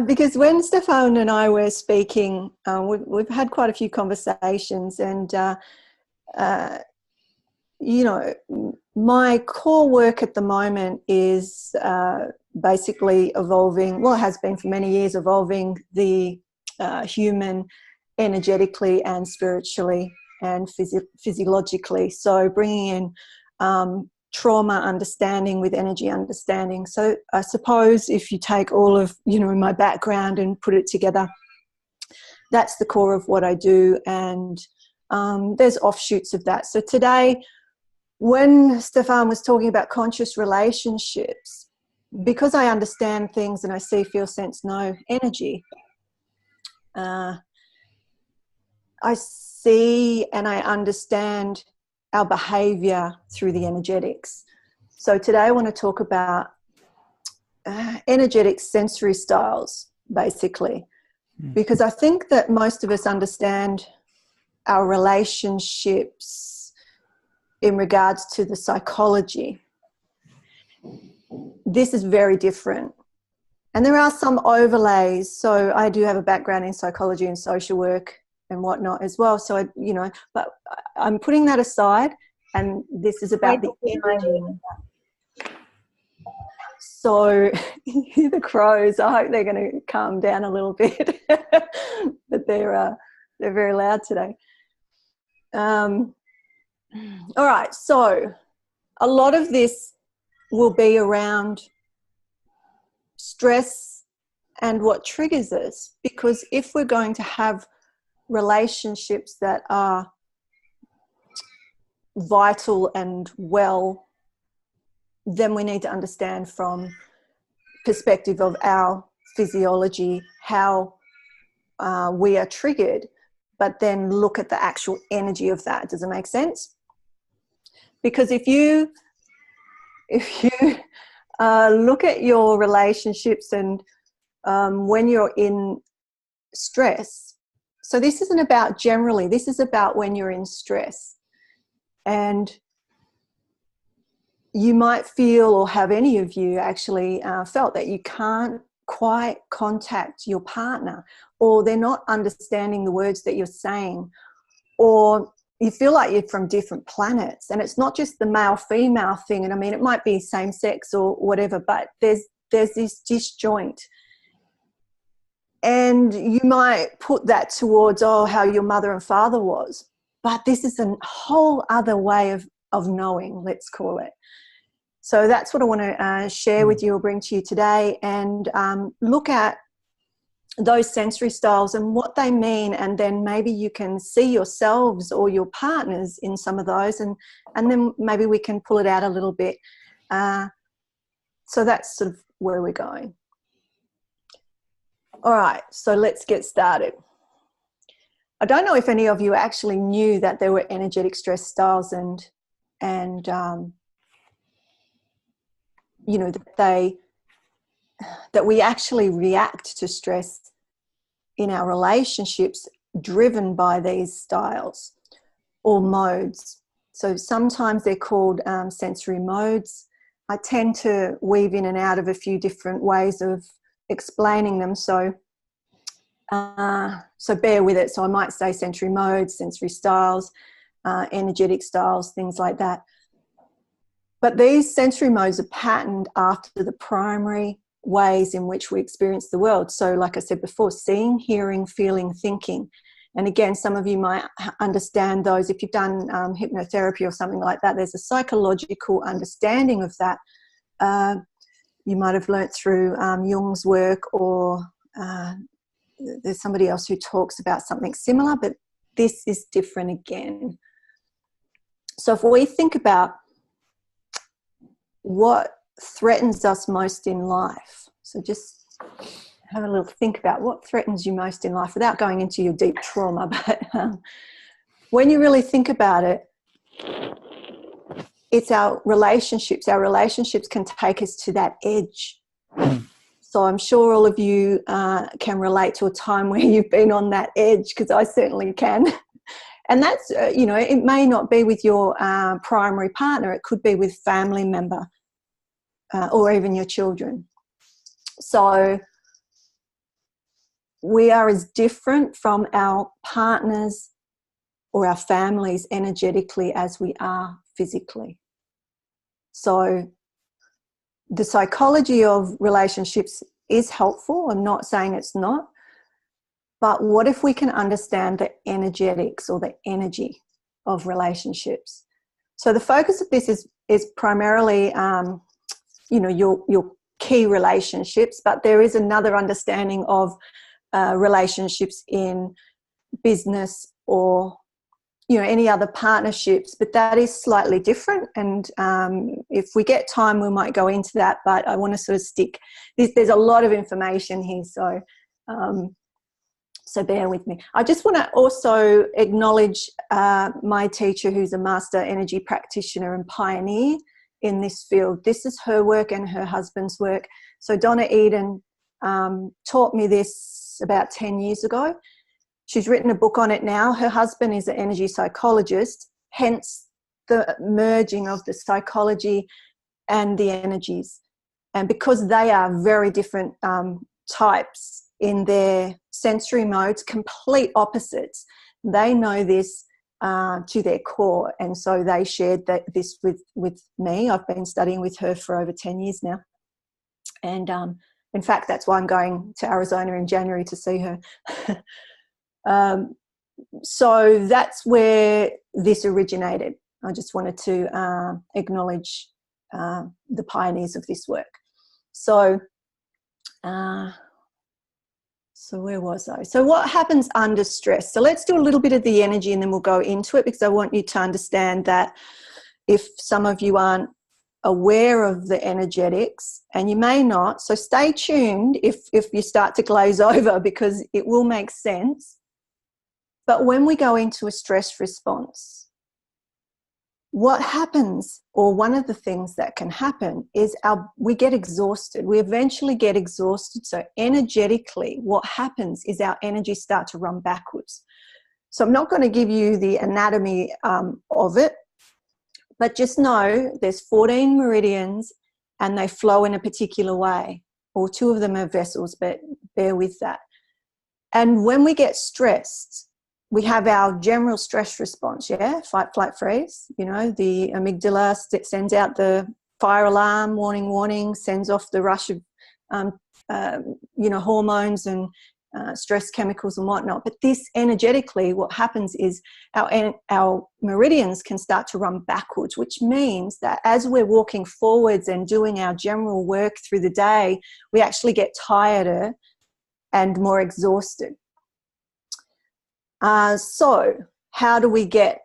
Because when Stefan and I were speaking, we've had quite a few conversations, and you know, my core work at the moment is basically evolving, well, it has been for many years, evolving the human energetically and spiritually and physiologically. So bringing in trauma understanding with energy understanding. So I suppose if you take all of, you know, my background and put it together, that's the core of what I do. And there's offshoots of that. So today, when Stefan was talking about conscious relationships, because I understand things and I see, feel, sense, know energy, I see and I understand our behavior through the energetics. So today I want to talk about energetic sensory styles, basically, because I think that most of us understand our relationships in regards to the psychology. This is very different. And there are some overlays. So I do have a background in psychology and social work and whatnot as well. So, you know, but I'm putting that aside, and this is about the energy. So the crows, I hope they're going to calm down a little bit, but they're very loud today. All right, so a lot of this will be around stress and what triggers us, because if we're going to have relationships that are vital and well, then we need to understand from perspective of our physiology how we are triggered, but then look at the actual energy of that. Does it make sense? Because if you look at your relationships and when you're in stress, so this isn't about generally, this is about when you're in stress. And you might feel, or have any of you actually felt, that you can't quite contact your partner, or they're not understanding the words that you're saying, or you feel like you're from different planets. And it's not just the male-female thing, and I mean, it might be same-sex or whatever, but there's this disjoint. And you might put that towards, how your mother and father was. But this is a whole other way of knowing, let's call it. So that's what I want to share with you or bring to you today, and look at those sensory styles and what they mean, and then maybe you can see yourselves or your partners in some of those, and then maybe we can pull it out a little bit. So that's sort of where we're going. All right, so let's get started. I don't know if any of you actually knew that there were energetic stress styles, and you know, that we actually react to stress in our relationships driven by these styles or modes. So sometimes they're called sensory modes. I tend to weave in and out of a few different ways of explaining them. So bear with it. So I might say sensory modes, sensory styles, energetic styles, things like that. But these sensory modes are patterned after the primary ways in which we experience the world. So like I said before, seeing, hearing, feeling, thinking. And again, some of you might understand those. If you've done hypnotherapy or something like that, there's a psychological understanding of that. You might have learnt through Jung's work, or there's somebody else who talks about something similar, but this is different again. So if we think about what threatens us most in life, so just have a little think about what threatens you most in life without going into your deep trauma, but when you really think about it, it's our relationships. Our relationships can take us to that edge. So I'm sure all of you can relate to a time where you've been on that edge, because I certainly can. And that's, you know, it may not be with your primary partner. It could be with family member or even your children. So we are as different from our partners or our families energetically as we are physically. So the psychology of relationships is helpful. I'm not saying it's not. But what if we can understand the energetics or the energy of relationships? So the focus of this is primarily, your key relationships, but there is another understanding of relationships in business or, any other partnerships, but that is slightly different. And if we get time, we might go into that, but I want to sort of stick. There's a lot of information here, so bear with me. I just want to also acknowledge my teacher, who's a master energy practitioner and pioneer in this field. This is her work and her husband's work. So Donna Eden taught me this about 10 years ago. She's written a book on it now. Her husband is an energy psychologist, hence the merging of the psychology and the energies. And because they are very different types in their sensory modes, complete opposites, they know this to their core. And so they shared this with me. I've been studying with her for over 10 years now. And in fact, that's why I'm going to Arizona in January to see her. So that's where this originated. I just wanted to acknowledge the pioneers of this work. So where was I? So what happens under stress? So let's do a little bit of the energy and then we'll go into it, because I want you to understand that if some of you aren't aware of the energetics, and you may not, so stay tuned if you start to glaze over, because it will make sense. But when we go into a stress response, what happens, or one of the things that can happen, is we get exhausted. We eventually get exhausted. So energetically, what happens is our energy start to run backwards. So I'm not going to give you the anatomy of it, but just know there's 14 meridians and they flow in a particular way. Or 2 of them are vessels, but bear with that. And when we get stressed, we have our general stress response, fight, flight, freeze. The amygdala sends out the fire alarm, warning, sends off the rush of, hormones and stress chemicals and whatnot. But this energetically, what happens is our meridians can start to run backwards, which means that as we're walking forwards and doing our general work through the day, we actually get tireder and more exhausted. So how do we get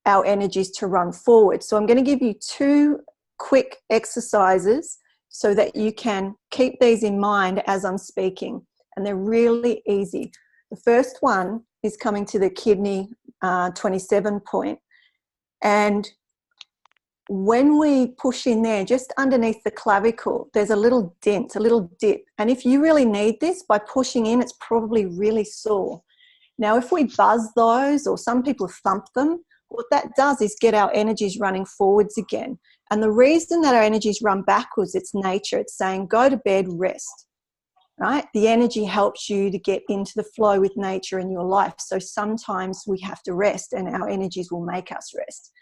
our energies to run forward? So I'm going to give you 2 quick exercises so that you can keep these in mind as I'm speaking. And they're really easy. The first one is coming to the kidney 27 point. And when we push in there, just underneath the clavicle, there's a little dent, a little dip. And if you really need this, by pushing in, it's probably really sore. Now, if we buzz those, or some people thump them, what that does is get our energies running forwards again. And the reason that our energies run backwards, it's nature. It's saying, go to bed, rest, right? The energy helps you to get into the flow with nature in your life. So sometimes we have to rest, and our energies will make us rest.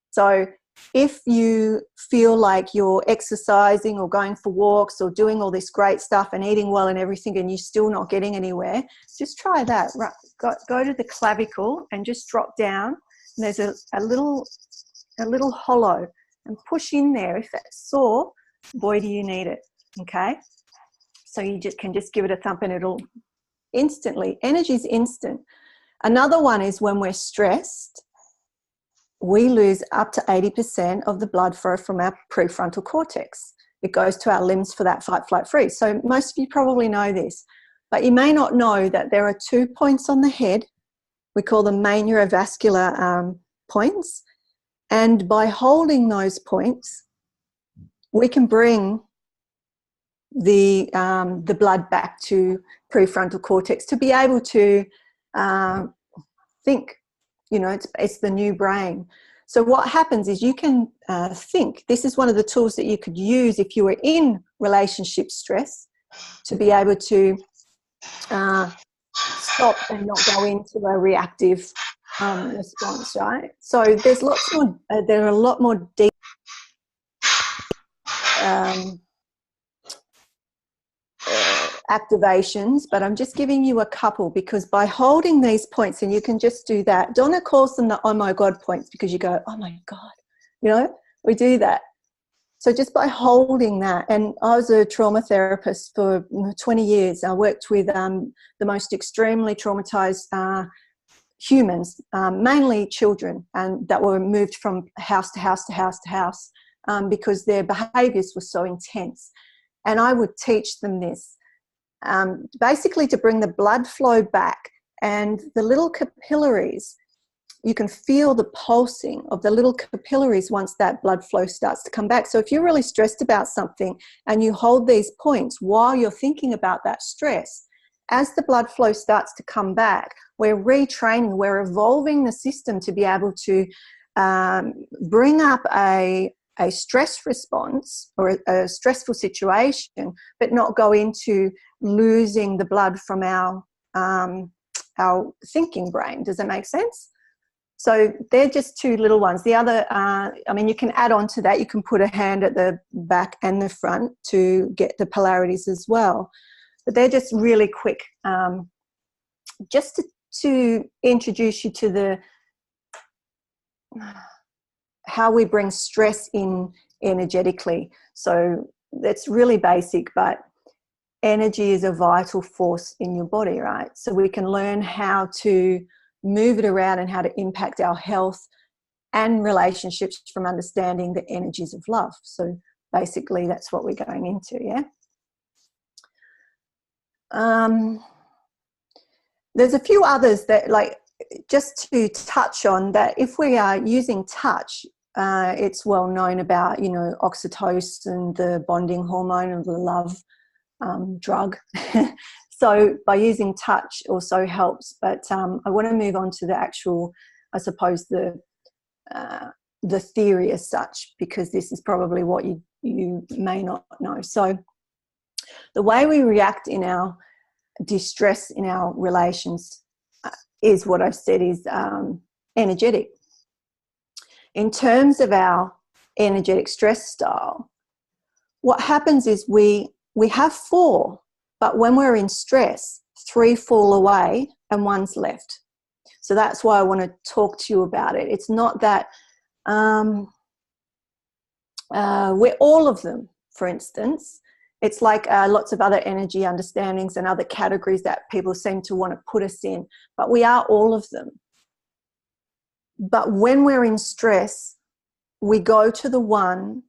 So if you feel like you're exercising or going for walks or doing all this great stuff and eating well and everything, and you're still not getting anywhere, just try that. Go to the clavicle and just drop down. And there's a little hollow, and push in there. If that's sore, boy, do you need it. Okay? So you can just give it a thump and it'll instantly, energy is instant. Another one is when we're stressed, we lose up to 80% of the blood flow from our prefrontal cortex. It goes to our limbs for that fight, flight, freeze. So most of you probably know this, but you may not know that there are 2 points on the head. We call them main neurovascular points. And by holding those points, we can bring the blood back to prefrontal cortex to be able to think. It's the new brain. So what happens is you can think. This is one of the tools that you could use if you were in relationship stress, to be able to stop and not go into a reactive response, right? So there's lots more, there are a lot more deep activations, but I'm just giving you a couple, because by holding these points, and you can just do that. Donna calls them the oh my God points, because you go, oh my God, you know, we do that. So just by holding that, and I was a trauma therapist for 20 years. I worked with the most extremely traumatized humans, mainly children, and that were moved from house to house to house to house because their behaviors were so intense. And I would teach them this, basically to bring the blood flow back, and the little capillaries, you can feel the pulsing of the little capillaries once that blood flow starts to come back. So if you're really stressed about something and you hold these points while you're thinking about that stress, as the blood flow starts to come back, we're retraining, we're evolving the system to be able to bring up a stress response or a stressful situation, but not go into losing the blood from our thinking brain. Does that make sense? So they're just two little ones. The other, I mean, you can add on to that. You can put a hand at the back and the front to get the polarities as well. But they're just really quick, just to introduce you to the how we bring stress in energetically. So that's really basic, but energy is a vital force in your body, right? So we can learn how to move it around and how to impact our health and relationships from understanding the energies of love. So basically that's what we're going into, yeah? There's a few others that, like, just to touch on that, if we are using touch, it's well known about, you know, oxytocin, the bonding hormone of the love drug. So by using touch also helps, but I want to move on to the actual, I suppose, the theory as such, because this is probably what you may not know. So the way we react in our distress in our relations is what I've said is energetic. In terms of our energetic stress style, what happens is we have 4, but when we're in stress, 3 fall away and 1's left. So that's why I want to talk to you about it. It's not that we're all of them, for instance. It's like lots of other energy understandings and other categories that people seem to want to put us in, but we are all of them. But when we're in stress, we go to the one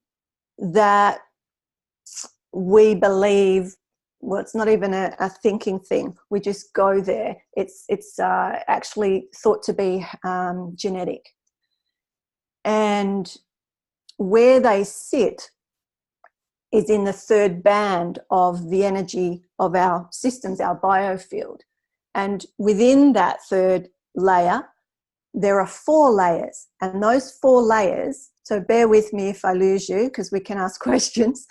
that we believe, well, it's not even a thinking thing. We just go there. It's actually thought to be genetic. And where they sit is in the 3rd band of the energy of our systems, our biofield. And within that 3rd layer, there are 4 layers. And those 4 layers, so bear with me if I lose you, because we can ask questions.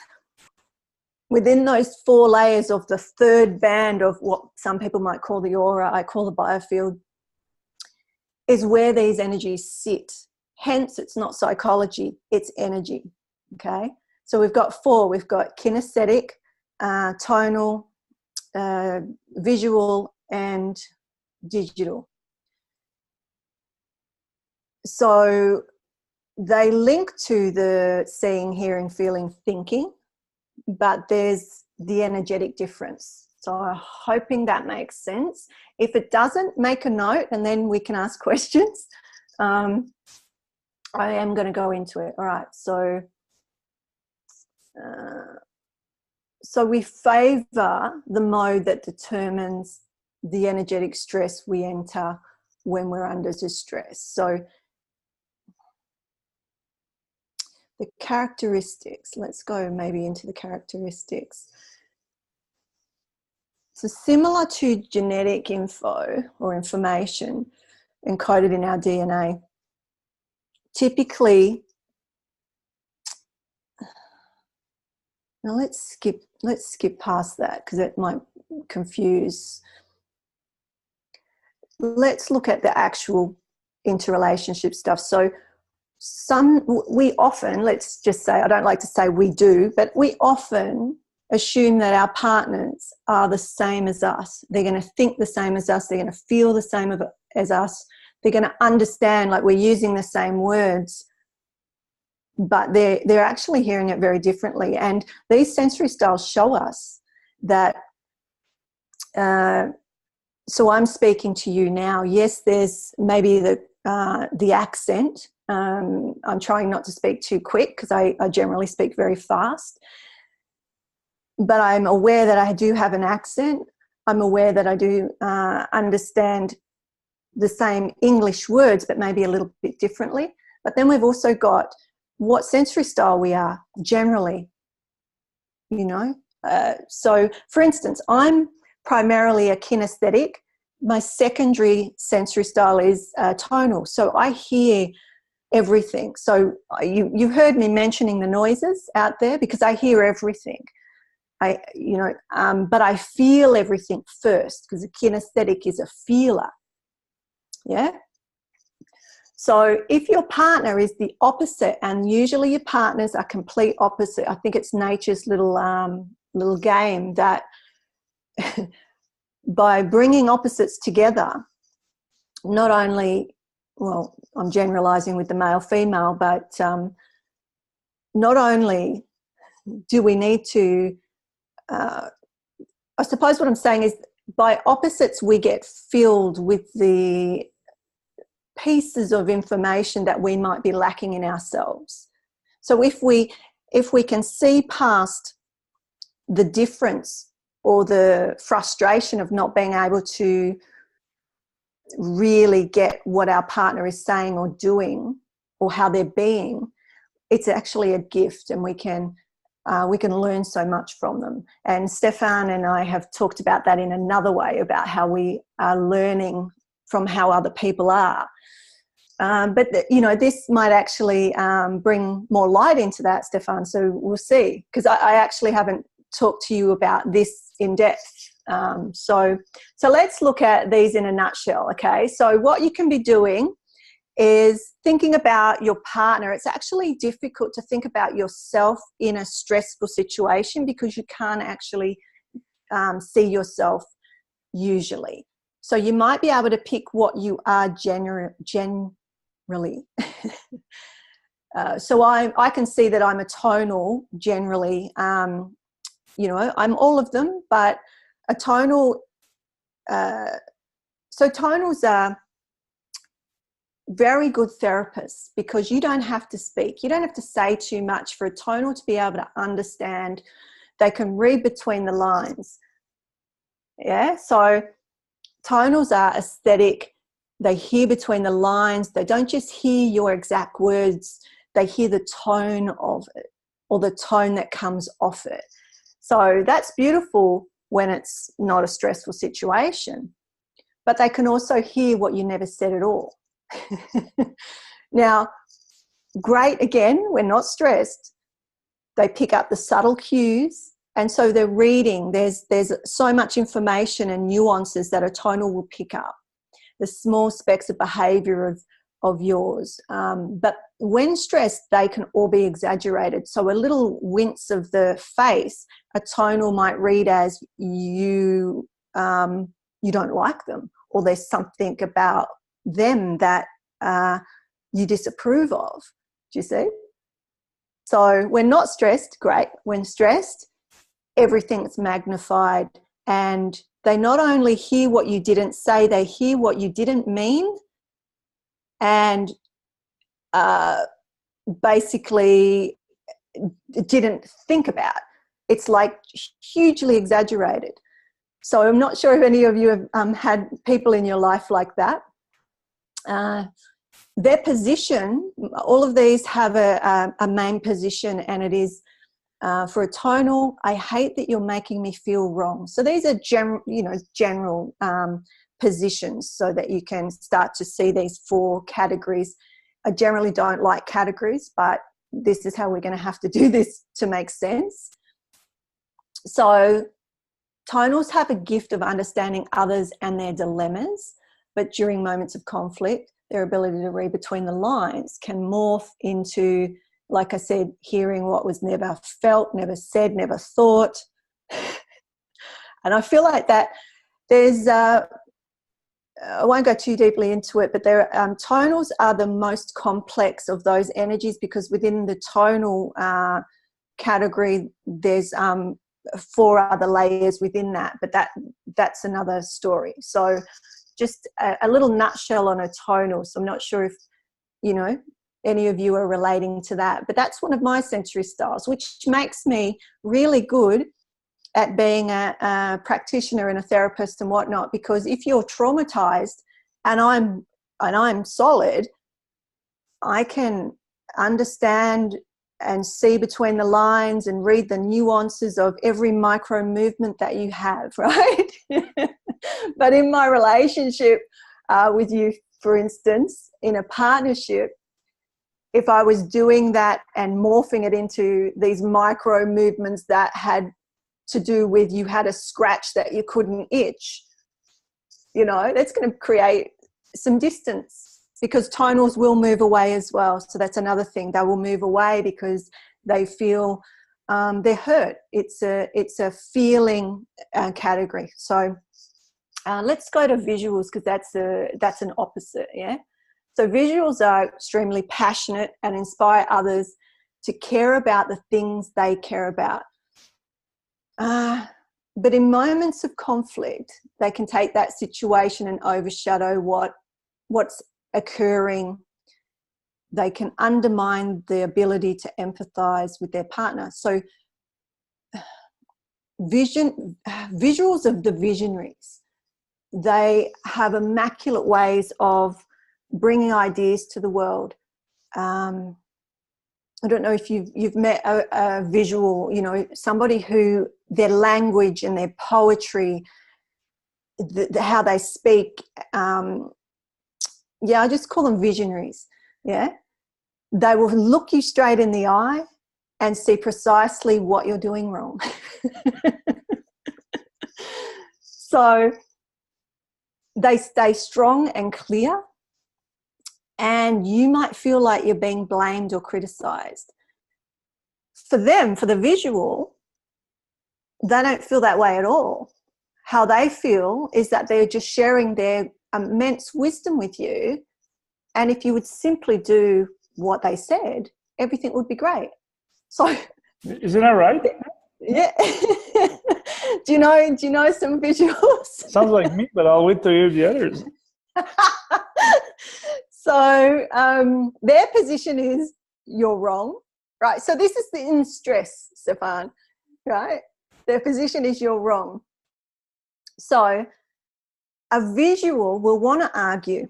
Within those 4 layers of the 3rd band of what some people might call the aura, I call the biofield, is where these energies sit. Hence, it's not psychology, it's energy, okay? So we've got 4. We've got kinesthetic, tonal, visual, and digital. So they link to the seeing, hearing, feeling, thinking, but there's the energetic difference. So I'm hoping that makes sense. If it doesn't, make a note and then we can ask questions. I am going to go into it. All right. So we favor the mode that determines the energetic stress we enter when we're under distress. So the characteristics, let's go maybe into the characteristics. So similar to genetic info or information encoded in our DNA, typically, now let's skip past that because it might confuse. let's look at the actual interrelationship stuff. So we often, let's just say, I don't like to say we do, but we often assume that our partners are the same as us. They're going to think the same as us. They're going to feel the same as us. They're going to understand, like we're using the same words, but they're actually hearing it very differently. And these sensory styles show us that. So I'm speaking to you now. Yes, there's maybe the accent. I'm trying not to speak too quick because I generally speak very fast. But I'm aware that I do have an accent. I'm aware that I do understand the same English words, but maybe a little bit differently. But then we've also got what sensory style we are generally, you know. So, for instance, I'm primarily a kinesthetic. My secondary sensory style is tonal. So I hear everything. So you've heard me mentioning the noises out there because I hear everything. But I feel everything first because a kinesthetic is a feeler. Yeah. So if your partner is the opposite, and usually your partners are complete opposite, I think it's nature's little game that by bringing opposites together, not only, well, I'm generalizing with the male-female, but not only do we need to, I suppose what I'm saying is by opposites we get filled with the pieces of information that we might be lacking in ourselves. So if we can see past the difference or the frustration of not being able to really get what our partner is saying or doing or how they're being, it's actually a gift, and we can learn so much from them. And Stefan and I have talked about that in another way, about how we are learning from how other people are. But this might actually bring more light into that, Stefan. So we'll see, because I actually haven't talked to you about this in depth. So let's look at these in a nutshell. Okay. So what you can be doing is thinking about your partner. It's actually difficult to think about yourself in a stressful situation because you can't actually see yourself usually. So you might be able to pick what you are generally. So I can see that I'm a tonal generally. I'm all of them, but a tonal. So tonals are very good therapists because you don't have to speak. You don't have to say too much for a tonal to be able to understand. They can read between the lines. Yeah. So tonals are aesthetic. They hear between the lines. They don't just hear your exact words. They hear the tone of it or the tone that comes off it. So that's beautiful when it's not a stressful situation. But they can also hear what you never said at all. Now, great, again, we're not stressed. They pick up the subtle cues. And so they're reading. There's so much information and nuances that a tonal will pick up. The small specks of behavior of yours. But when stressed, they can all be exaggerated. So a little wince of the face, a tonal might read as you don't like them, or there's something about them that you disapprove of. Do you see? So when not stressed, great. When stressed, everything's magnified, and they not only hear what you didn't say, they hear what you didn't mean, and basically didn't think about. It's like hugely exaggerated. So I'm not sure if any of you have had people in your life like that. Their position, all of these have a main position, and it is for a tonal, I hate that you're making me feel wrong. So these are general positions, so that you can start to see these 4 categories. I generally don't like categories, but this is how we're going to have to do this to make sense. So tonals have a gift of understanding others and their dilemmas. but during moments of conflict, their ability to read between the lines can morph into, like I said, hearing what was never felt, never said, never thought. And I feel like that there's, I won't go too deeply into it, but tonals are the most complex of those energies, because within the tonal category, there's 4 other layers within that, but that's another story. So just a little nutshell on a tonal. So I'm not sure if, any of you are relating to that, but that's one of my sensory styles, which makes me really good at being a practitioner and a therapist and whatnot, because if you're traumatized and I'm solid, I can understand and see between the lines and read the nuances of every micro movement that you have, right? But in my relationship with you, for instance, in a partnership, if I was doing that and morphing it into these micro movements that had to do with, you had a scratch that you couldn't itch, that's going to create some distance, because tonals will move away as well. So that's another thing. They will move away because they feel they're hurt. It's a feeling category. So let's go to visuals, because that's an opposite, yeah? So visuals are extremely passionate and inspire others to care about the things they care about. But in moments of conflict, they can take that situation and overshadow what's occurring. They can undermine the ability to empathize with their partner. So visuals of the visionaries, they have immaculate ways of bringing ideas to the world. I don't know if you've met a visual, somebody who their language and their poetry, how they speak, I just call them visionaries, yeah? They will look you straight in the eye and see precisely what you're doing wrong. So they stay strong and clear, and you might feel like you're being blamed or criticized. For them, for the visual, they don't feel that way at all. How they feel is that they're just sharing their immense wisdom with you, and if you would simply do what they said, everything would be great. So, isn't that right? Yeah. Do you know some visuals? Sounds like me, but I'll wait to hear the others. So their position is you're wrong, right? So this is in stress, Stefan, right? Their position is you're wrong. So a visual will want to argue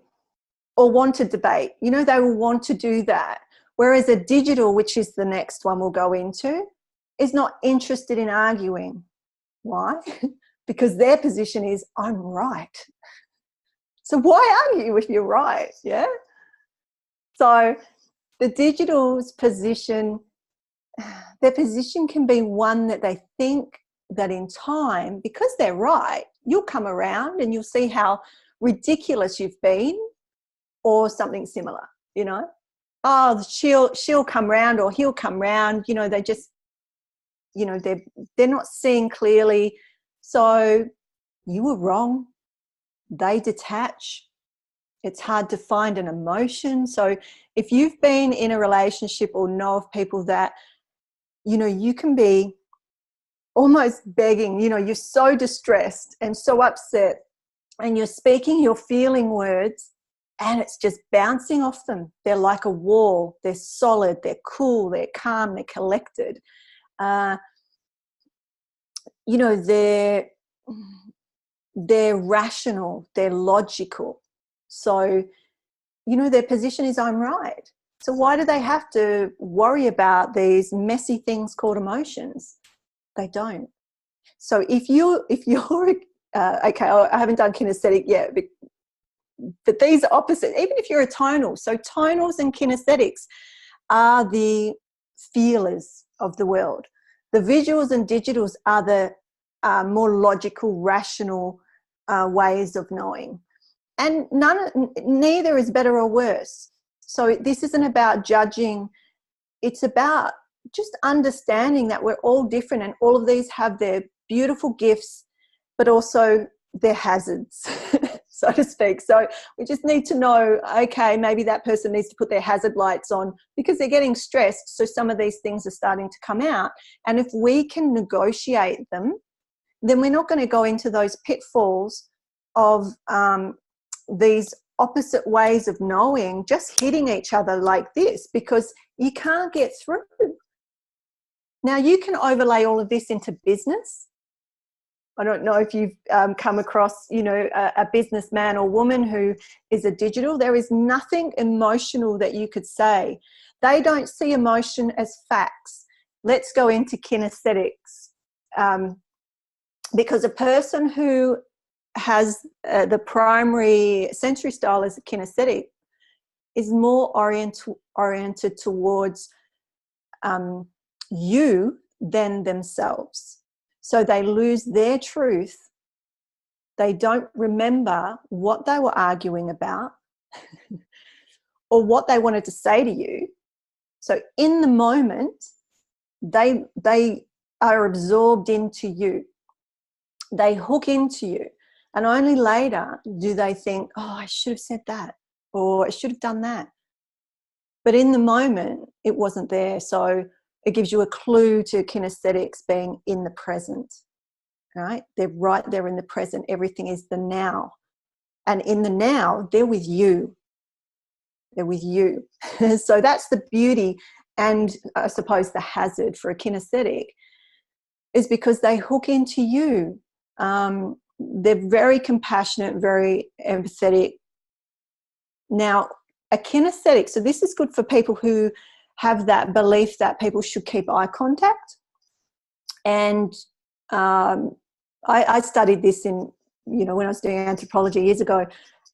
or want to debate. They will want to do that. Whereas a digital, which is the next one we'll go into, is not interested in arguing. Why? Because their position is I'm right. So why argue if you're right? Yeah. So the digital's position, their position can be one that they think that in time, because they're right, you'll come around and you'll see how ridiculous you've been, or something similar, Oh, she'll come round, or he'll come round, they just, they're not seeing clearly. So you were wrong. They detach. It's hard to find an emotion. So if you've been in a relationship or know of people that, you can be almost begging, you're so distressed and so upset, and you're speaking, you're feeling words, and it's just bouncing off them. They're like a wall. They're solid. They're cool. They're calm. They're collected. They're rational. They're logical. So, their position is I'm right. So why do they have to worry about these messy things called emotions? They don't. So if you're okay, I haven't done kinesthetic yet, but these are opposite. Even if you're a tonal, so tonals and kinesthetics are the feelers of the world. The visuals and digitals are the more logical, rational ways of knowing. And neither is better or worse. So this isn't about judging. It's about just understanding that we're all different, and all of these have their beautiful gifts, but also their hazards, so to speak. So we just need to know, okay, maybe that person needs to put their hazard lights on because they're getting stressed. So some of these things are starting to come out. And if we can negotiate them, then we're not going to go into those pitfalls of these opposite ways of knowing, just hitting each other like this, because you can't get through. Now, you can overlay all of this into business. I don't know if you've come across, a businessman or woman who is a digital. There is nothing emotional that you could say. They don't see emotion as facts. Let's go into kinesthetics. Because a person who has the primary sensory style as a kinesthetic is more oriented towards you than themselves. So they lose their truth. They don't remember what they were arguing about or what they wanted to say to you. So in the moment, they are absorbed into you. They hook into you. And only later do they think, oh, I should have said that, or I should have done that. But in the moment, it wasn't there. So it gives you a clue to kinesthetics being in the present, right? They're right there in the present. Everything is the now. And in the now, they're with you. They're with you. So that's the beauty. And I suppose the hazard for a kinesthetic is because they hook into you. They're very compassionate, very empathetic. Now, a kinesthetic, so this is good for people who have that belief that people should keep eye contact. And I studied this in, when I was doing anthropology years ago,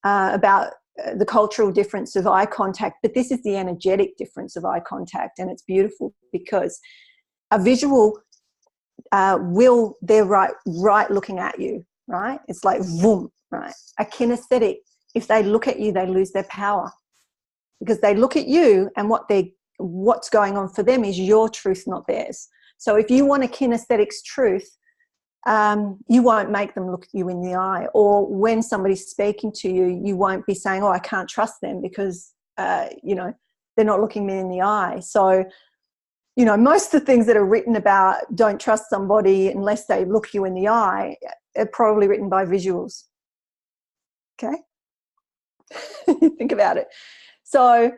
about the cultural difference of eye contact. But this is the energetic difference of eye contact. And it's beautiful because a visual they're right looking at you, right? It's like vroom, right? A kinesthetic, if they look at you, they lose their power because they look at you, and what's going on for them is your truth, not theirs. So if you want a kinesthetic's truth, you won't make them look you in the eye. Or when somebody's speaking to you, you won't be saying, oh, I can't trust them because, they're not looking me in the eye. So, most of the things that are written about don't trust somebody unless they look you in the eye are probably written by visuals. Okay? Think about it. So,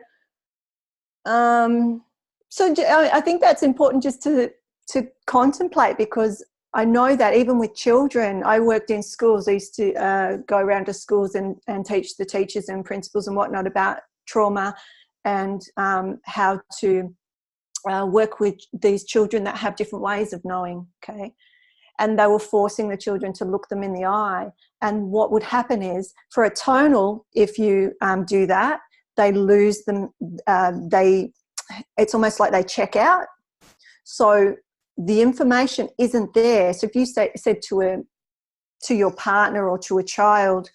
I think that's important just to contemplate, because I know that even with children, I worked in schools. I used to go around to schools and teach the teachers and principals and whatnot about trauma and how to work with these children that have different ways of knowing, okay? And they were forcing the children to look them in the eye. And what would happen is, for a tonal, if you do that, they lose them. It's almost like they check out. So the information isn't there. So if you said to your partner or to a child,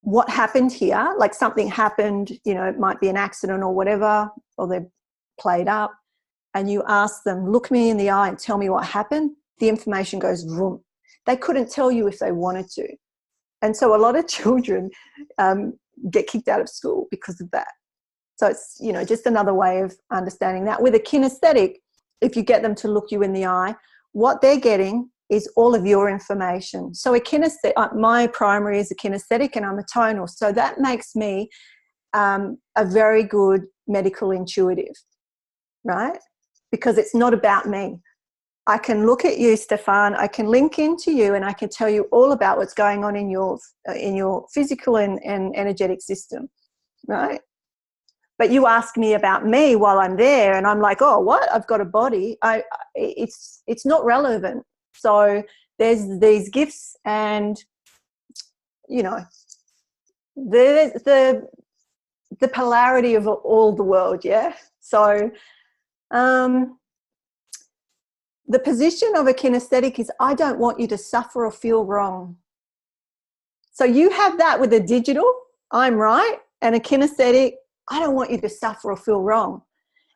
what happened here? Like something happened, it might be an accident or whatever, or they're played up, and you ask them, look me in the eye and tell me what happened. The information goes vroom. They couldn't tell you if they wanted to. And so a lot of children get kicked out of school because of that. So it's, just another way of understanding that. With a kinesthetic, if you get them to look you in the eye, what they're getting is all of your information. So a kinesthetic, my primary is a kinesthetic and I'm a tonal. So that makes me a very good medical intuitive, right? Because it's not about me. I can look at you, Stefan, I can link into you, and I can tell you all about what's going on in your physical and energetic system, right? But you ask me about me while I'm there, and I'm like, oh, what? I've got a body. It's not relevant. So there's these gifts, and the polarity of all the world, yeah. So the position of a kinesthetic is, I don't want you to suffer or feel wrong. So you have that with a digital, I'm right, and a kinesthetic, I don't want you to suffer or feel wrong.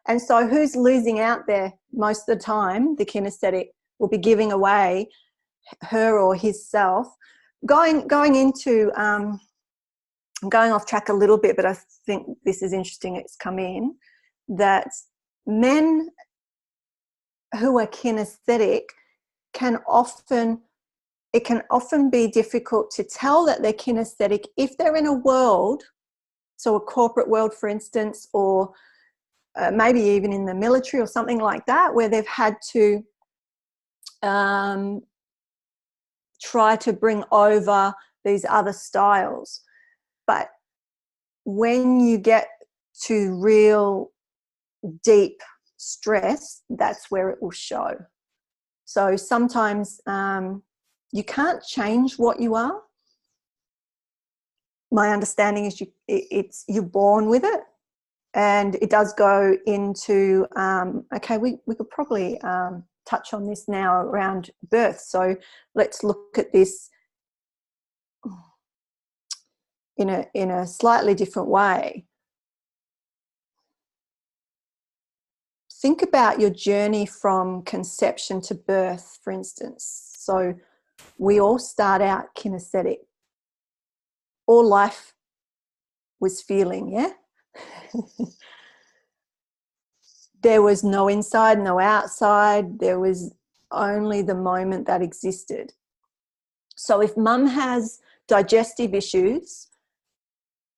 And so who's losing out there most of the time? The kinesthetic will be giving away her or his self. Going into, I'm going off track a little bit, but I think this is interesting, it's come in, that men who are kinesthetic it can often be difficult to tell that they're kinesthetic if they're in a world, so a corporate world, for instance, or maybe even in the military or something like that, where they've had to try to bring over these other styles. But when you get to real deep stress, that's where it will show. So sometimes you can't change what you are. My understanding is you're born with it, and it does go into, okay, we could probably touch on this now around birth. So let's look at this in a slightly different way. Think about your journey from conception to birth, for instance. So we all start out kinesthetic. All life was feeling, yeah? There was no inside, no outside. There was only the moment that existed. So if mum has digestive issues,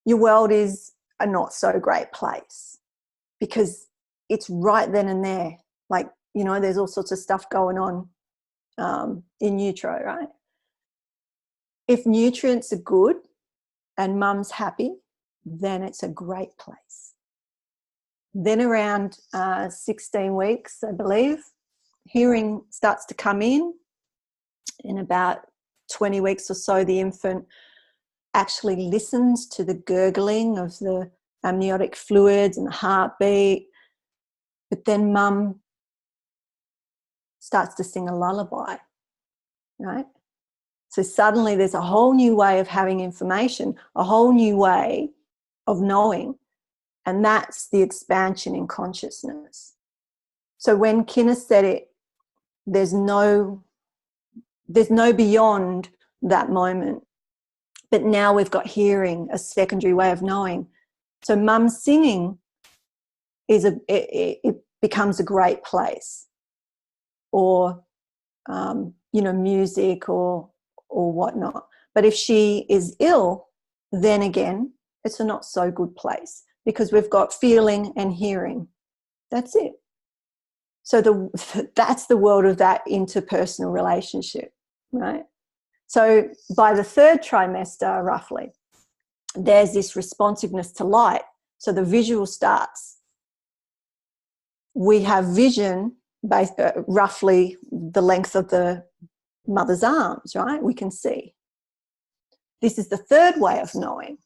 your world is a not so great place because it's right then and there. Like, you know, there's all sorts of stuff going on in utero, right? If nutrients are good and mum's happy, then it's a great place. Then around 16 weeks, I believe, hearing starts to come in. In about 20 weeks or so, the infant actually listens to the gurgling of the amniotic fluids and the heartbeat. But then mum starts to sing a lullaby, right? So suddenly there's a whole new way of having information, a whole new way of knowing. And that's the expansion in consciousness. So when kinesthetic, there's no beyond that moment. But now we've got hearing, a secondary way of knowing. So mum singing it becomes a great place. Or, music or whatnot. But if she is ill, then again, it's a not so good place because we've got feeling and hearing. That's it. So that's the world of that interpersonal relationship, right? So by the third trimester, roughly, there's this responsiveness to light. So the visual starts. We have vision roughly the length of the mother's arms, right? We can see. This is the third way of knowing.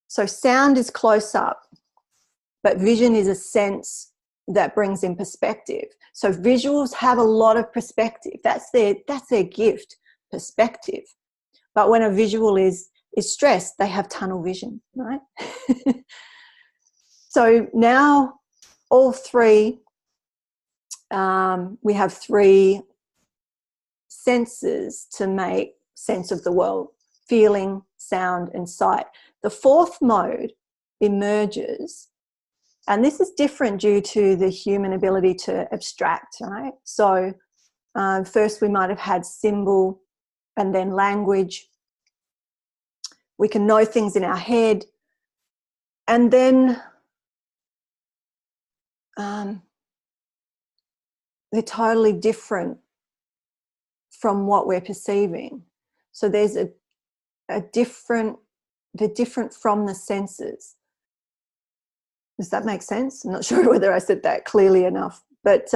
So sound is close up, but vision is a sense that brings in perspective. So visuals have a lot of perspective. That's their gift, perspective. But when a visual is stressed, they have tunnel vision, right? So now all three, we have three senses to make sense of the world: feeling, sound, and sight. The fourth mode emerges, and this is different due to the human ability to abstract, right? So first we might have had symbol and then language. We can know things in our head, and then they're totally different from what we're perceiving. So there's a different, they're different from the senses. Does that make sense? I'm not sure whether I said that clearly enough, but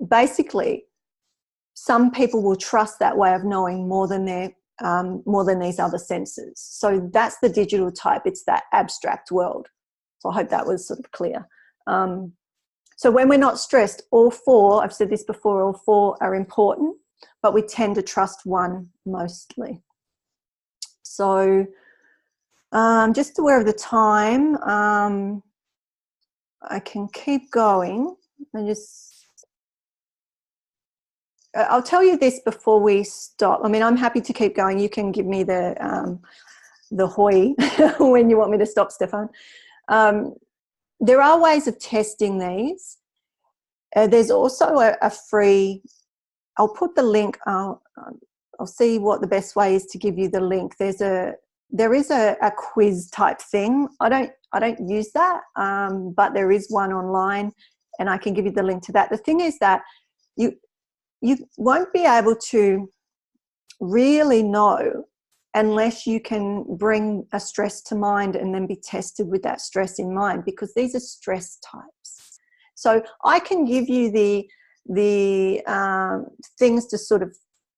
basically some people will trust that way of knowing more than these other senses. So that's the digital type. It's that abstract world. So I hope that was sort of clear. So when we're not stressed, all four, I've said this before, all four are important, but we tend to trust one mostly. So just aware of the time. I can keep going and I'll tell you this before we stop. I mean, I'm happy to keep going. You can give me the hoy when you want me to stop, Stefan. There are ways of testing these. There's also a free, I'll put the link, I'll see what the best way is to give you the link. There is a quiz type thing. I don't use that, but there is one online, and I can give you the link to that. The thing is that you won't be able to really know unless you can bring a stress to mind and then be tested with that stress in mind, because these are stress types. So I can give you the things to sort of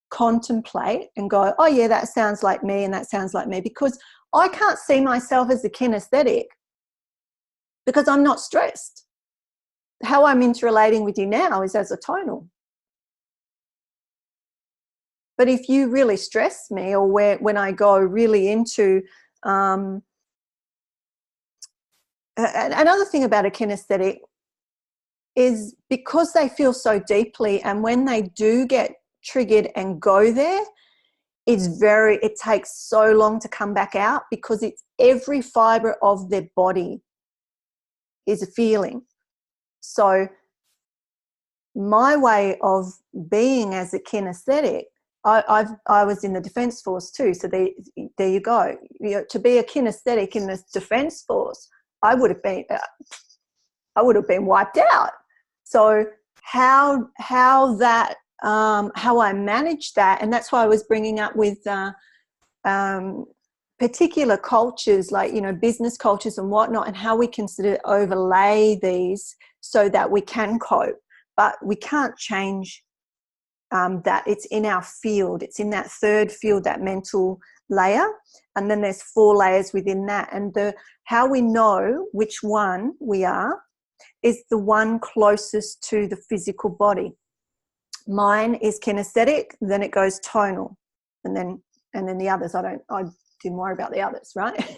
contemplate and go, oh yeah, that sounds like me and that sounds like me, because I can't see myself as a kinesthetic because I'm not stressed. How I'm interrelating with you now is as a tonal. But if you really stress me, or when I go really into another thing about a kinesthetic is because they feel so deeply, and when they do get triggered and go there, it takes so long to come back out, because it's every fiber of their body is a feeling. So my way of being as a kinesthetic, I was in the Defence Force too, so there you go. To be a kinesthetic in the Defence Force, I would have been wiped out. So how I manage that, and that's why I was bringing up with particular cultures, like business cultures and whatnot, and how we can sort of overlay these so that we can cope, but we can't change that. It's in our field. It's in that third field, that mental layer, and then there's 4 layers within that. And how we know which one we are is the one closest to the physical body. Mine is kinesthetic, then it goes tonal, and then the others. I didn't worry about the others, right?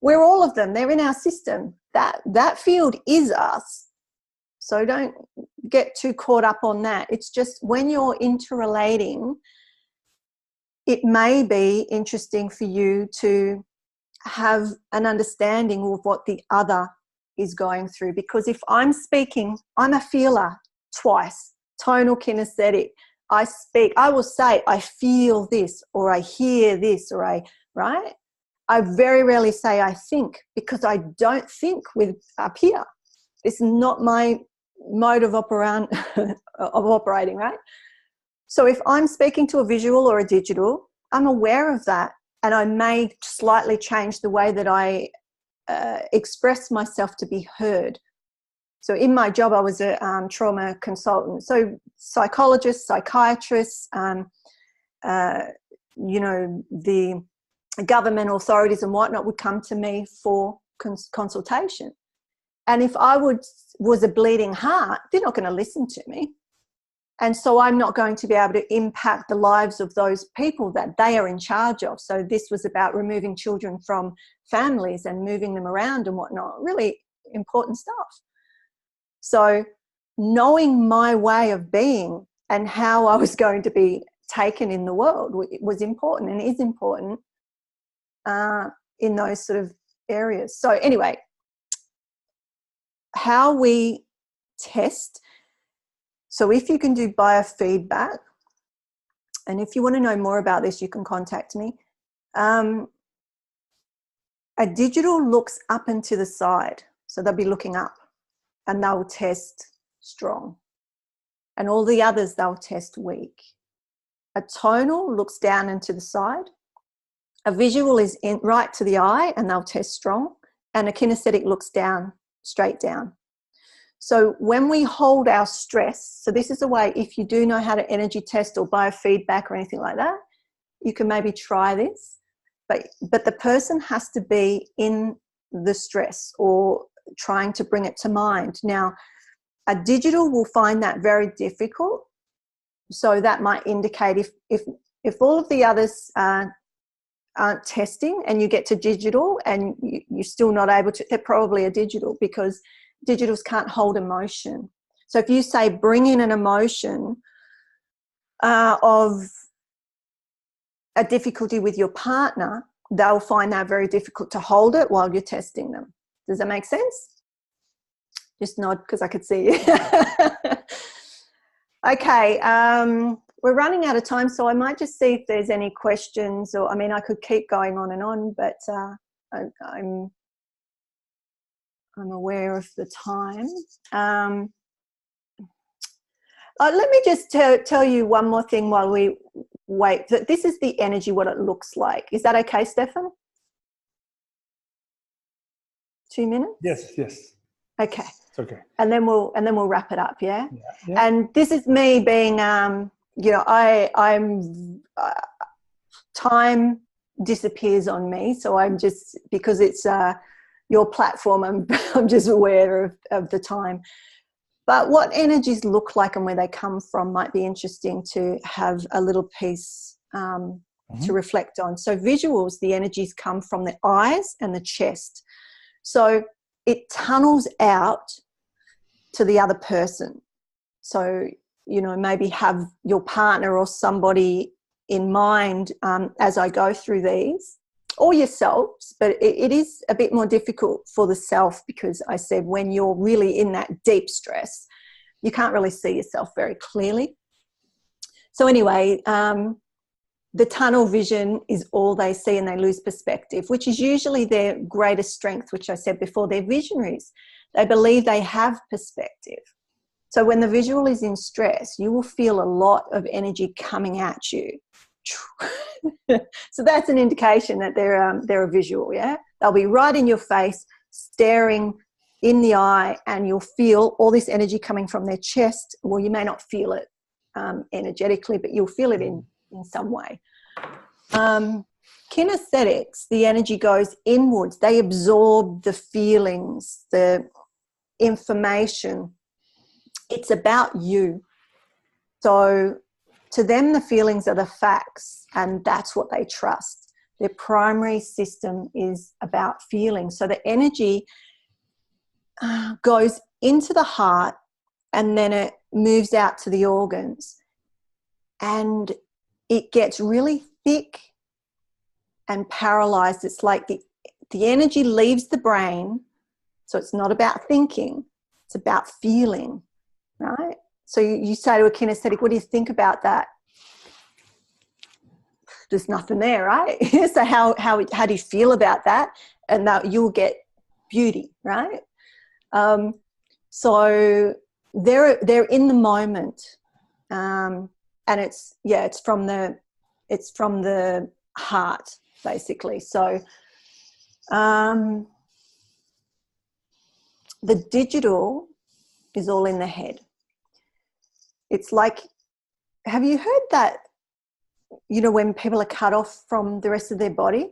We're all of them. They're in our system. That field is us. So don't get too caught up on that. It's just when you're interrelating, it may be interesting for you to have an understanding of what the other is going through. Because if I'm speaking, I'm a feeler twice, tonal kinesthetic. I will say, I feel this, or I hear this, or right? I very rarely say I think, because I don't think with up here. It's not my mode of operating, right? So if I'm speaking to a visual or a digital, I'm aware of that, and I may slightly change the way that I express myself to be heard. So in my job, I was a trauma consultant. So psychologists, psychiatrists, the government authorities and whatnot would come to me for consultation. And if I was a bleeding heart, they're not going to listen to me. And so I'm not going to be able to impact the lives of those people that they are in charge of. So this was about removing children from families and moving them around and whatnot. Really important stuff. So knowing my way of being and how I was going to be taken in the world was important, and is important in those sort of areas. So anyway, how we test. So if you can do biofeedback, and if you want to know more about this, you can contact me. A digital looks up and to the side. So they'll be looking up, and they'll test strong. And all the others, they'll test weak. A tonal looks down and to the side. A visual is right to the eye, and they'll test strong. And a kinesthetic looks down, straight down. So when we hold our stress, so this is a way, if you do know how to energy test or biofeedback or anything like that, you can maybe try this. But the person has to be in the stress or trying to bring it to mind. Now, a digital will find that very difficult. So that might indicate if all of the others aren't testing and you get to digital and you're still not able to, they're probably a digital, because digitals can't hold emotion. So if you say bring in an emotion of a difficulty with your partner, they'll find that very difficult to hold it while you're testing them. Does that make sense? Just nod because I could see you. Okay, we're running out of time, so I might just see if there's any questions, or I mean, I could keep going on and on, but I'm aware of the time. Let me just tell you one more thing while we wait. That this is the energy, what it looks like. Is that okay, Stefan? 2 minutes? Yes. Okay. It's okay. And then we'll wrap it up, yeah? Yeah. And this is me being, time disappears on me, so I'm just, because it's your platform, I'm just aware of the time. But what energies look like and where they come from might be interesting to have a little piece to reflect on. So visuals, the energies come from the eyes and the chest. So it tunnels out to the other person. So, maybe have your partner or somebody in mind as I go through these, or yourselves, but it is a bit more difficult for the self, because I said when you're really in that deep stress, you can't really see yourself very clearly. So anyway, the tunnel vision is all they see, and they lose perspective, which is usually their greatest strength, which I said before. They're visionaries. They believe they have perspective. So when the visual is in stress, you will feel a lot of energy coming at you. So that's an indication that they're a visual, yeah? They'll be right in your face, staring in the eye, and you'll feel all this energy coming from their chest. Well, you may not feel it energetically, but you'll feel it in some way. Kinesthetics, the energy goes inwards. They absorb the feelings, the information. It's about you. So to them, the feelings are the facts, and that's what they trust. Their primary system is about feelings. So the energy goes into the heart, and then it moves out to the organs, and it gets really thick and paralyzed. It's like the energy leaves the brain, so it's not about thinking, it's about feeling, right? So you say to a kinesthetic, what do you think about that? There's nothing there, right? So how do you feel about that? And that you'll get beauty, right? So they're in the moment, and it's from the heart, basically. So the digital is all in the head. It's like, have you heard that, when people are cut off from the rest of their body,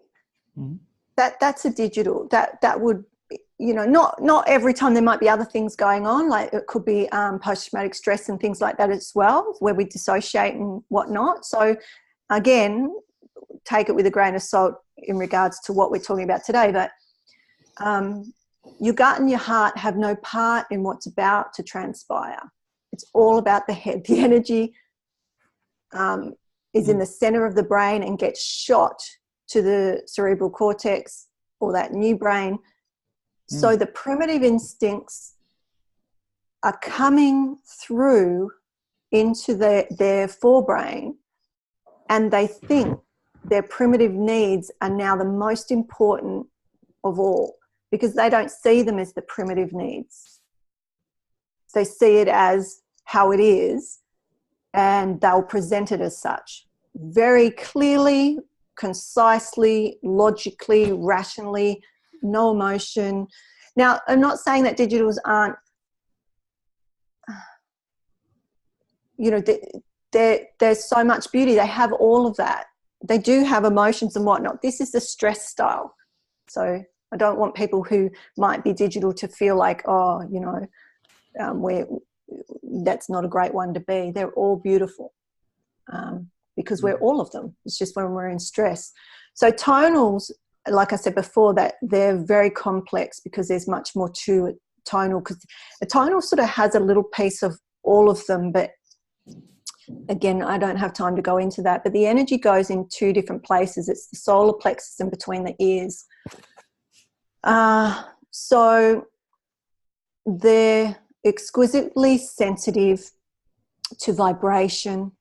that's a digital. That would, not every time. There might be other things going on, like it could be post-traumatic stress and things like that as well, where we dissociate and whatnot. So again, take it with a grain of salt in regards to what we're talking about today, but your gut and your heart have no part in what's about to transpire. It's all about the head. The energy is in the center of the brain and gets shot to the cerebral cortex, or that new brain. So the primitive instincts are coming through into their forebrain, and they think their primitive needs are now the most important of all, because they don't see them as the primitive needs. They see it as how it is, and they'll present it as such. Very clearly, concisely, logically, rationally, no emotion. Now, I'm not saying that digitals aren't, there's so much beauty. They have all of that. They do have emotions and whatnot. This is the stress style. So I don't want people who might be digital to feel like, that's not a great one to be. They're all beautiful. because we're all of them. It's just when we're in stress. So tonals, like I said before, that they're very complex because there's much more to it. Tonal, because a tonal sort of has a little piece of all of them, but again, I don't have time to go into that. But the energy goes in two different places. It's the solar plexus and between the ears. So they're exquisitely sensitive to vibration.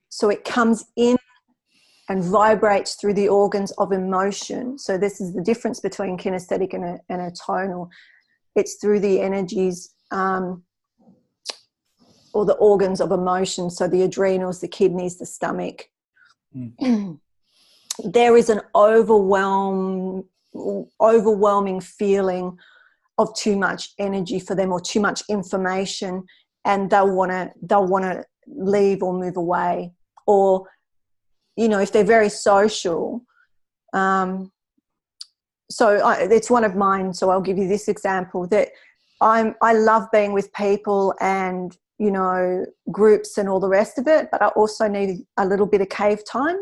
So it comes in and vibrates through the organs of emotion. So this is the difference between kinesthetic and a tonal. It's through the energies or the organs of emotion. So the adrenals, the kidneys, the stomach. There is an overwhelming feeling of too much energy for them or too much information, and they'll want to leave or move away. Or, you know, if they're very social, it's one of mine, so I'll give you this example, that I love being with people and, you know, groups and all the rest of it, but I also need a little bit of cave time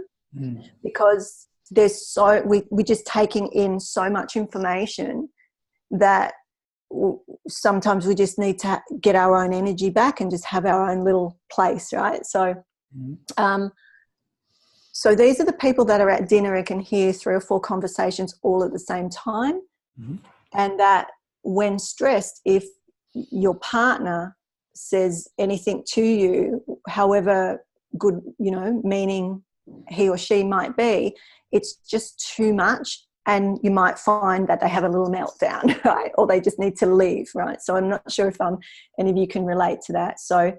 because we're just taking in so much information that sometimes we just need to get our own energy back and just have our own little place, right? So so these are the people that are at dinner and can hear 3 or 4 conversations all at the same time. And that when stressed, if your partner says anything to you, however good, you know, meaning he or she might be, it's just too much, and you might find that they have a little meltdown, right? Or they just need to leave, right? So I'm not sure if any of you can relate to that. So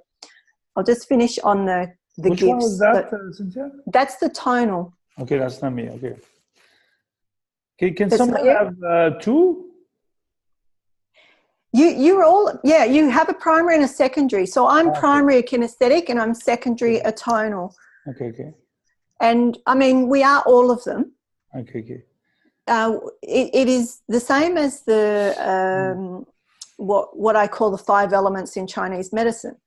I'll just finish on the Which gifts. one was that, Cynthia? That's the tonal. Okay, that's not me. Okay. Can That's someone not have 2? You're all, yeah, you have a primary and a secondary. So I'm primary kinesthetic and I'm secondary tonal. Okay. And I mean, we are all of them. Okay. It is the same as the what I call the 5 elements in Chinese medicine,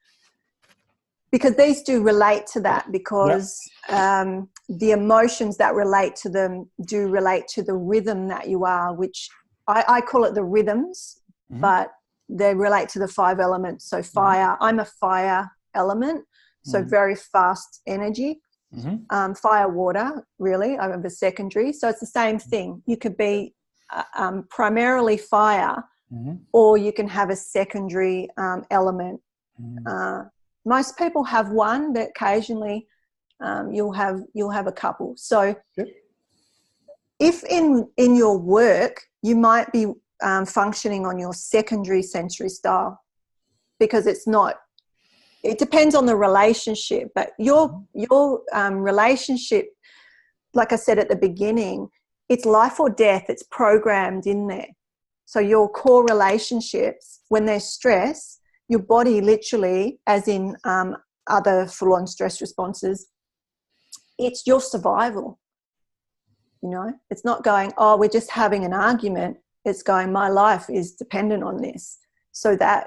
because these do relate to that, because the emotions that relate to them do relate to the rhythm that you are, which I call it the rhythms, but they relate to the 5 elements. So fire, I'm a fire element, so very fast energy. Fire, water, really, I have a secondary. So it's the same thing. You could be primarily fire, or you can have a secondary element. Most people have one, but occasionally you'll have a couple. So if in your work you might be functioning on your secondary sensory style, because it depends on the relationship, but your relationship, like I said at the beginning, it's life or death. It's programmed in there. So your core relationships, when there's stress, your body literally, as in other full-on stress responses, it's your survival. You know, it's not going, oh, we're just having an argument. It's going, my life is dependent on this. So that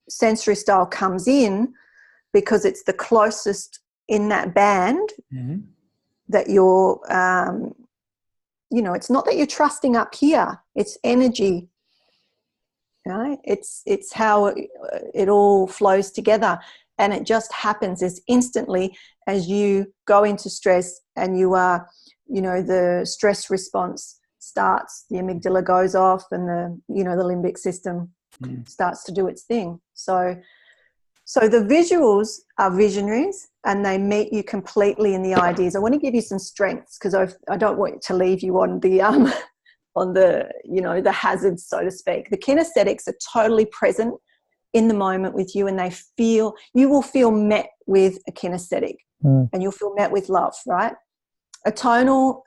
sensory style comes in because it's the closest in that band that you're, you know, it's not that you're trusting up here. It's energy. Right? It's how it all flows together, and it just happens as instantly as you go into stress and you are, you know, the stress response starts, the amygdala goes off and the limbic system starts to do its thing. So the visuals are visionaries and they meet you completely in the ideas. I want to give you some strengths because I don't want to leave you on the on the, you know, the hazards, so to speak. The kinesthetics are totally present in the moment with you, and you will feel met with a kinesthetic and you'll feel met with love, right? A tonal,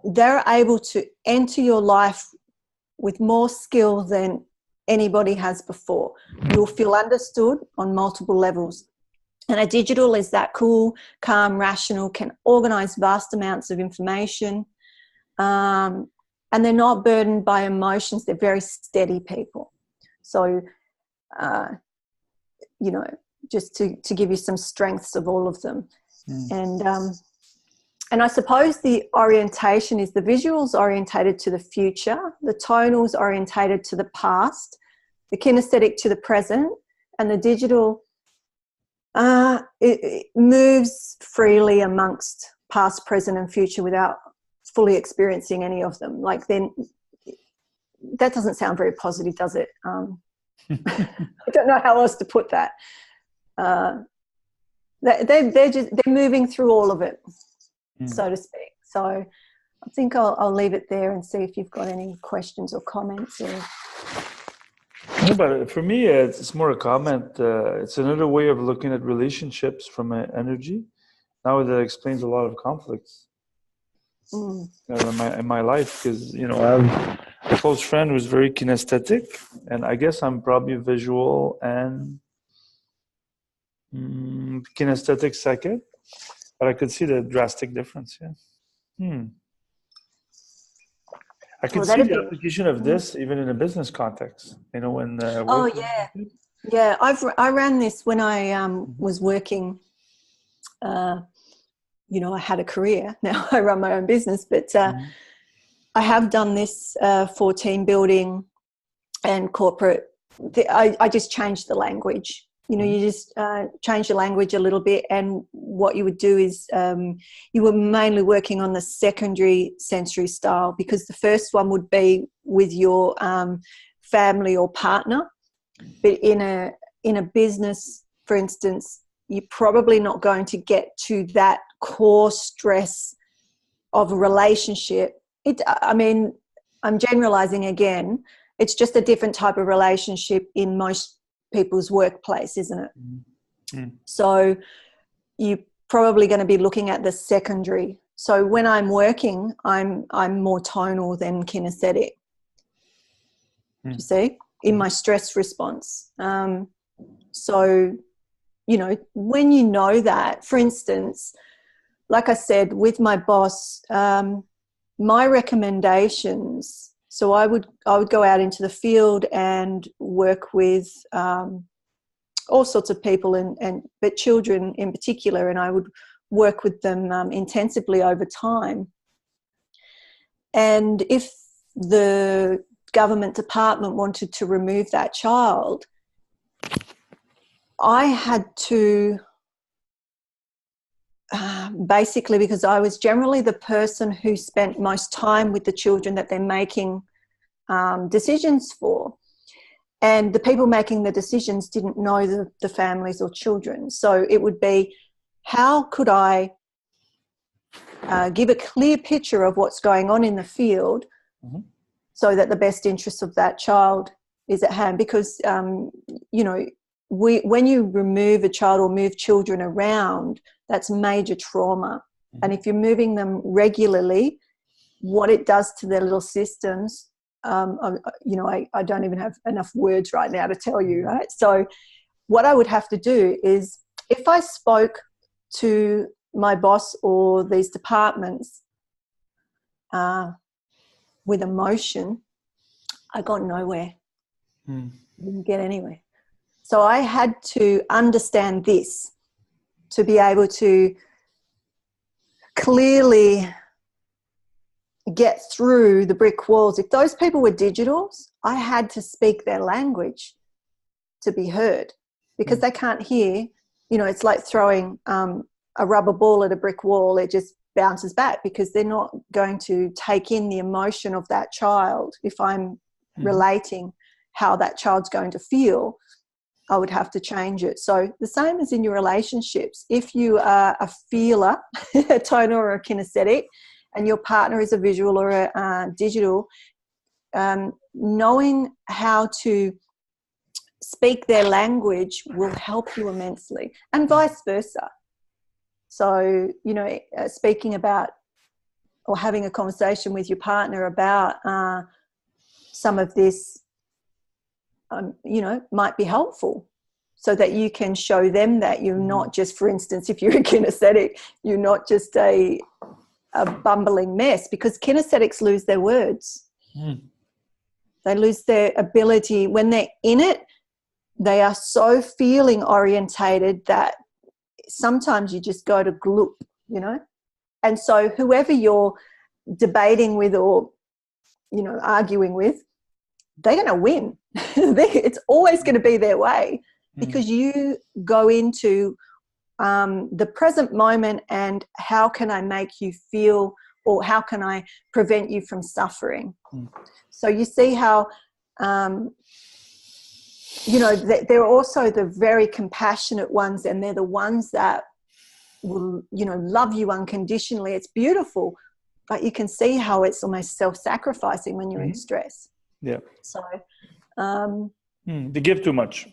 they're able to enter your life with more skill than anybody has before. You'll feel understood on multiple levels. And a digital is that cool, calm, rational, can organize vast amounts of information. And they're not burdened by emotions. They're very steady people. So, you know, just to give you some strengths of all of them. And I suppose the orientation is the visuals orientated to the future, the tonals orientated to the past, the kinesthetic to the present, and the digital it moves freely amongst past, present, and future without fully experiencing any of them. Like, then that doesn't sound very positive, does it? I don't know how else to put that. They're moving through all of it, so to speak. So I think I'll leave it there and see if you've got any questions or comments. No, but for me, it's more a comment. It's another way of looking at relationships from an energy. Now that explains a lot of conflicts in my life, because I have a close friend who's very kinesthetic, and I guess I'm probably visual and kinesthetic second, but I could see the drastic difference. I could see the application of this even in a business context. When yeah. I ran this when I was working. I had a career. Now I run my own business, but I have done this for team building and corporate. I just changed the language. You just change the language a little bit, and what you would do is you were mainly working on the secondary sensory style, because the first one would be with your family or partner. But in a business, for instance, you're probably not going to get to that core stress of a relationship. I'm generalizing again. It's just a different type of relationship in most people's workplace, isn't it? So you're probably going to be looking at the secondary. So when I'm working, I'm more tonal than kinesthetic. You see, in my stress response. So when you know that, for instance, like I said, with my boss, my recommendations. So I would go out into the field and work with all sorts of people, but children in particular, and I would work with them intensively over time. And if the government department wanted to remove that child, I had to basically, because I was generally the person who spent most time with the children that they're making decisions for. And the people making the decisions didn't know the families or children. So it would be, how could I give a clear picture of what's going on in the field so that the best interest of that child is at hand? Because, when you remove a child or move children around, that's major trauma. And if you're moving them regularly, what it does to their little systems, I don't even have enough words right now to tell you, right? So what I would have to do is, if I spoke to my boss or these departments with emotion, I got nowhere. Didn't get anywhere. So I had to understand this to be able to clearly get through the brick walls. If those people were digitals, I had to speak their language to be heard, because they can't hear. It's like throwing a rubber ball at a brick wall. It just bounces back, because they're not going to take in the emotion of that child. If I'm relating how that child's going to feel, I would have to change it. So the same as in your relationships. If you are a feeler, a tonal or a kinesthetic, and your partner is a visual or a digital, knowing how to speak their language will help you immensely, and vice versa. So, speaking about or having a conversation with your partner about some of this, might be helpful, so that you can show them that you're not just, for instance, if you're a kinesthetic, you're not just a bumbling mess, because kinesthetics lose their words. They lose their ability when they're in it. they are so feeling orientated that sometimes you just go to gloop, you know. And so whoever you're debating with or, you know, arguing with, they're going to win. It's always going to be their way, because you go into the present moment and how can I make you feel, or how can I prevent you from suffering? So you see how, you know, they're also the very compassionate ones, and they're the ones that will, you know, love you unconditionally. It's beautiful, but you can see how it's almost self-sacrificing when you're in stress. Yeah. So they give too much.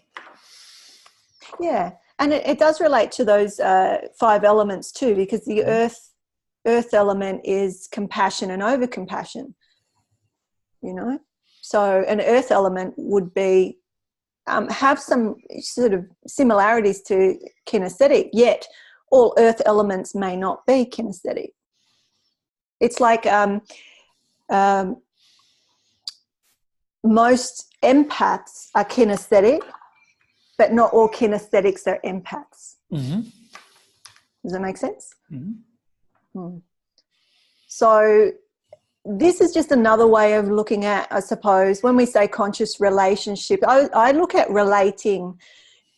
Yeah, and it does relate to those 5 elements too, because the earth element is compassion and over compassion, you know. So an earth element would be have some sort of similarities to kinesthetic, yet all earth elements may not be kinesthetic. It's like most empaths are kinesthetic, but not all kinesthetics are empaths. Does that make sense? So this is just another way of looking at, I suppose, when we say conscious relationship, I look at relating.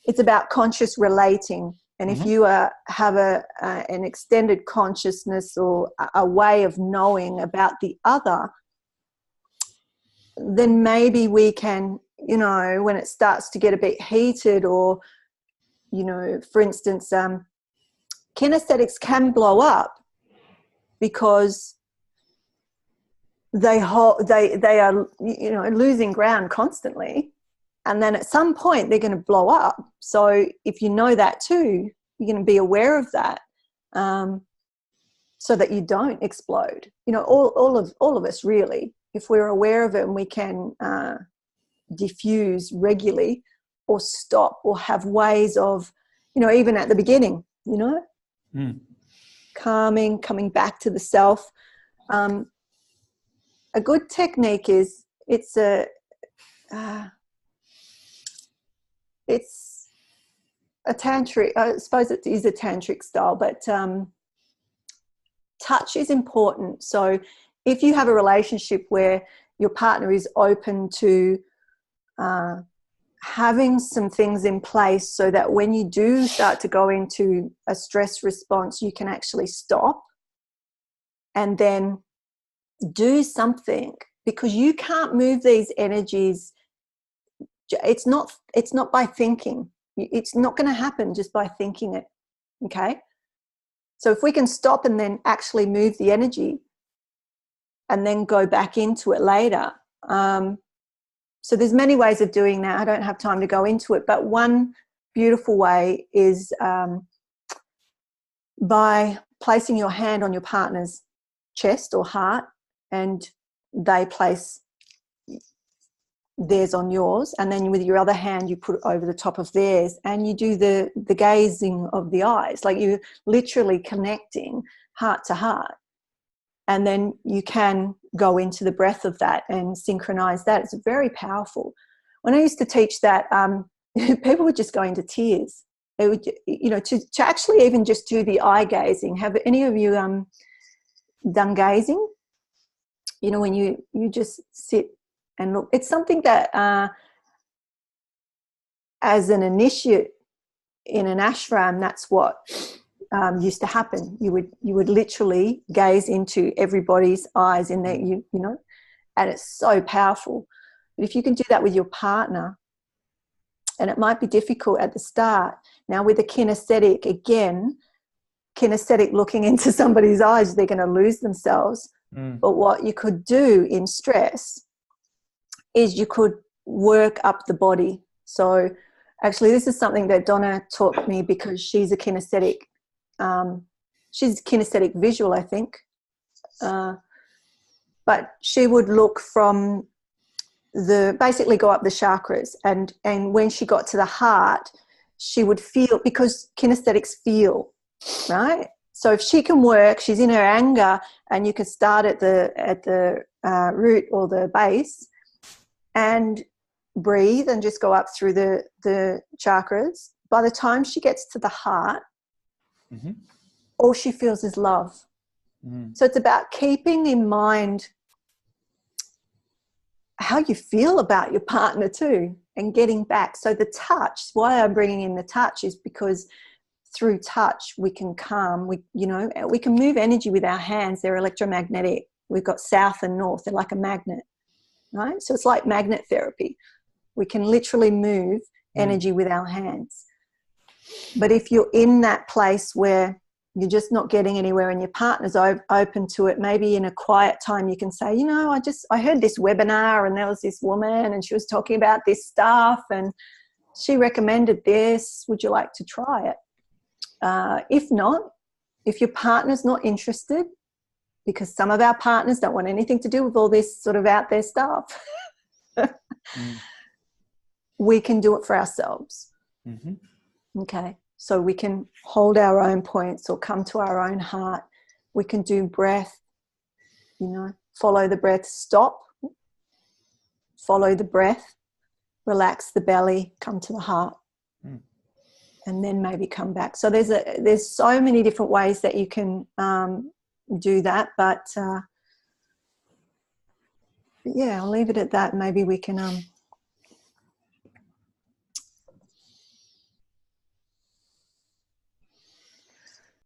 It's about conscious relating. And if you have an extended consciousness or a way of knowing about the other, then maybe we can, you know, when it starts to get a bit heated, or, you know, for instance, kinesthetics can blow up because they are, you know, losing ground constantly, and then at some point they're going to blow up. So if you know that too, you're going to be aware of that, so that you don't explode. You know, all of us really, if we're aware of it and we can diffuse regularly, or stop, or have ways of, you know, even at the beginning, you know, calming, coming back to the self. A good technique is, it's a tantric, I suppose it is a tantric style, but touch is important. So if you have a relationship where your partner is open to having some things in place, so that when you do start to go into a stress response, you can actually stop and then do something, because you can't move these energies. It's not by thinking. It's not going to happen just by thinking it. Okay. So if we can stop and then actually move the energy and then go back into it later. So there's many ways of doing that. I don't have time to go into it, but one beautiful way is by placing your hand on your partner's chest or heart, and they place theirs on yours, and then with your other hand you put it over the top of theirs, and you do the gazing of the eyes, like you're literally connecting heart to heart. And then you can go into the breath of that and synchronize that. It's very powerful. When I used to teach that, people would just go into tears. They would, you know, to actually even just do the eye gazing. Have any of you done gazing? You know, when you just sit and look. It's something that as an initiate in an ashram, that's what used to happen. You would literally gaze into everybody's eyes in there, you know, and it's so powerful. But if you can do that with your partner, and it might be difficult at the start. Now with a kinesthetic, again, kinesthetic looking into somebody's eyes, they're going to lose themselves. But what you could do in stress is you could work up the body. So actually this is something that Donna taught me, because she's a kinesthetic. She's kinesthetic visual, I think. But she would look from basically go up the chakras, and when she got to the heart, she would feel, because kinesthetics feel, right? So if she can work, she's in her anger, and you can start at the root or the base, and breathe and just go up through the chakras, by the time she gets to the heart, all she feels is love. So it's about keeping in mind how you feel about your partner too, and getting back. So the touch, why I'm bringing in the touch is because through touch we can calm, we can move energy with our hands. They're electromagnetic. We've got south and north. They're like a magnet, right? So it's like magnet therapy. We can literally move energy with our hands. But if you're in that place where you're just not getting anywhere and your partner's open to it, maybe in a quiet time you can say, I heard this webinar and there was this woman and she was talking about this stuff and she recommended this. Would you like to try it? If not, if your partner's not interested, because some of our partners don't want anything to do with all this sort of out there stuff, we can do it for ourselves. Okay. So we can hold our own points or come to our own heart. We can do breath, follow the breath, stop, follow the breath, relax the belly, come to the heart, and then maybe come back. So there's so many different ways that you can do that. But yeah, I'll leave it at that. Maybe we can